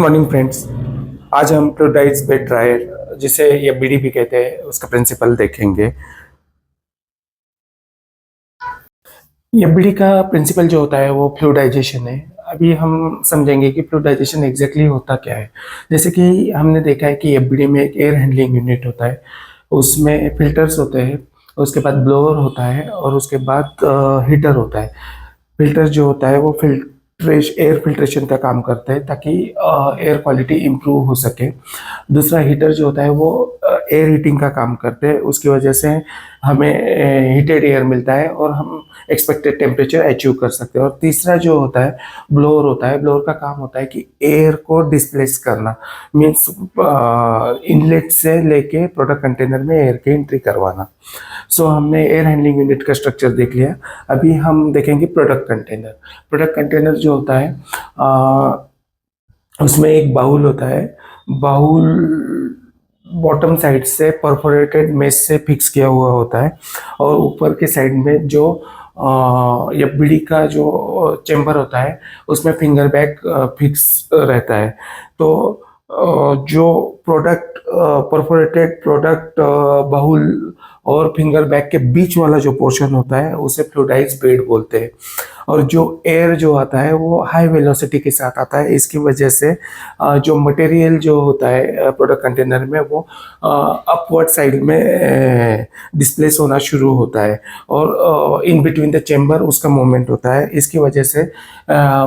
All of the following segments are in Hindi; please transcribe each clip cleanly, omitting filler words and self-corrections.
Morning friends. आज हम फ्लूइडाइज्ड बेड ड्रायर जिसे एफबीडी भी कहते हैं उसका प्रिंसिपल देखेंगे। एफबीडी का प्रिंसिपल जो होता है वो फ्लूइडाइजेशन है। अभी हम समझेंगे कि फ्लूइडाइजेशन एग्जैक्टली होता क्या है। जैसे कि हमने देखा है कि एफबीडी में एक एयर हैंडलिंग यूनिट होता है, उसमें फिल्टर्स होते हैं, उसके बाद ब्लोअर होता है और उसके बाद हीटर होता है। फिल्टर जो होता है वो एयर फिल्ट्रेशन का काम करता है ताकि एयर क्वालिटी इम्प्रूव हो सके। दूसरा हीटर जो होता है वो एयर हीटिंग का काम करते हैं, उसकी वजह से हमें हीटेड एयर मिलता है और हम एक्सपेक्टेड टेम्परेचर अचीव कर सकते हैं। और तीसरा जो होता है ब्लोअर होता है। ब्लोअर का काम होता है कि एयर को डिस्प्लेस करना, मीन्स इनलेट से लेके प्रोडक्ट कंटेनर में एयर की एंट्री करवाना। सो हमने एयर हैंडलिंग यूनिट का स्ट्रक्चर देख लिया। अभी हम देखेंगे प्रोडक्ट कंटेनर। प्रोडक्ट कंटेनर जो होता है उसमें एक बाउल होता है। बाउल बॉटम साइड से परफोरेटेड मेश से फिक्स किया हुआ होता है और ऊपर के साइड में जो एफबीडी का जो चेम्बर होता है उसमें फिंगर बैग फिक्स रहता है। तो जो प्रोडक्ट परफोरेटेड प्रोडक्ट बाउल और फिंगर बैग के बीच वाला जो पोर्शन होता है उसे फ्लूइडाइज्ड बेड बोलते हैं। और जो एयर जो आता है वो हाई वेलोसिटी के साथ आता है। इसकी वजह से जो मटेरियल जो होता है प्रोडक्ट कंटेनर में वो अपवर्ड साइड में डिस्प्लेस होना शुरू होता है और इन बिटवीन द चेम्बर उसका मूवमेंट होता है। इसकी वजह से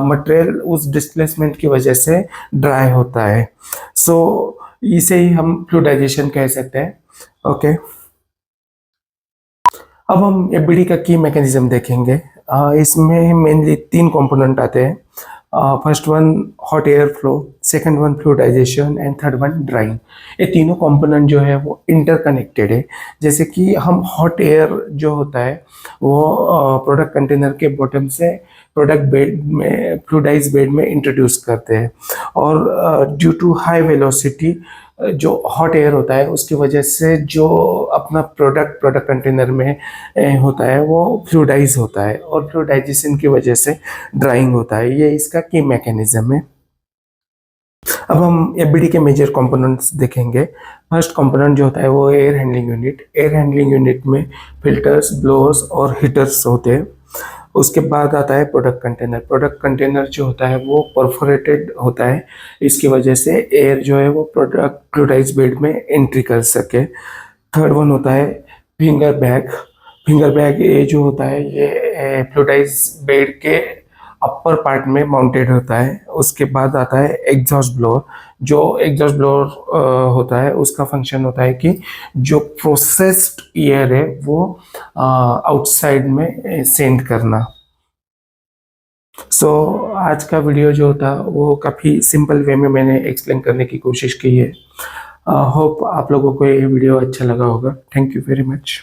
मटेरियल उस डिस्प्लेसमेंट की वजह से ड्राई होता है। सो इसे ही हम फ्लूइडाइजेशन कह सकते हैं। ओके, अब हम एफबीडी का की मैकेनिज्म देखेंगे। इसमें मेनली 3 कंपोनेंट आते हैं। First one hot air flow, second one fluidization and third one drying. ये तीनों कंपोनेंट जो है वो इंटरकनेक्टेड है। जैसे कि हम हॉट एयर जो होता है वो प्रोडक्ट कंटेनर के बॉटम से प्रोडक्ट बेड में फ्लूइडाइज्ड बेड में इंट्रोड्यूस करते हैं और ड्यू टू हाई वेलोसिटी जो हॉट एयर होता है उसकी वजह से जो अपना प्रोडक्ट कंटेनर में होता है वो फ्लूइडाइज होता है और फ्लूइडाइजेशन की वजह से ड्राइंग होता है। ये इसका की मैकेनिज्म है। अब हम एफबीडी के मेजर कंपोनेंट्स देखेंगे। फर्स्ट कंपोनेंट जो होता है वो air handling unit. Air handling unit में फिल्टर्स, ब्लोअर्स और हीटर्स होते हैं। उसके बाद आता है प्रोडक्ट कंटेनर। प्रोडक्ट कंटेनर जो होता है वो परफोरेटेड होता है, इसकी वजह से एयर जो है वो प्रोडक्ट फ्लूइडाइज्ड बेड में एंट्री कर सके। थर्ड वन होता है फिंगर बैग। फिंगर बैग ये जो होता है ये फ्लूइडाइज्ड बेड के अपर पार्ट में माउंटेड होता है। उसके बाद आता है एग्जॉस्ट ब्लोअर। जो एग्जॉस्ट ब्लोअर होता है उसका फंक्शन होता है कि जो प्रोसेस्ड एयर है वो आउटसाइड में सेंड करना। आज का वीडियो जो था वो काफ़ी सिंपल वे में मैंने एक्सप्लेन करने की कोशिश की है। होप आप लोगों को ये वीडियो अच्छा लगा होगा। Thank you very much.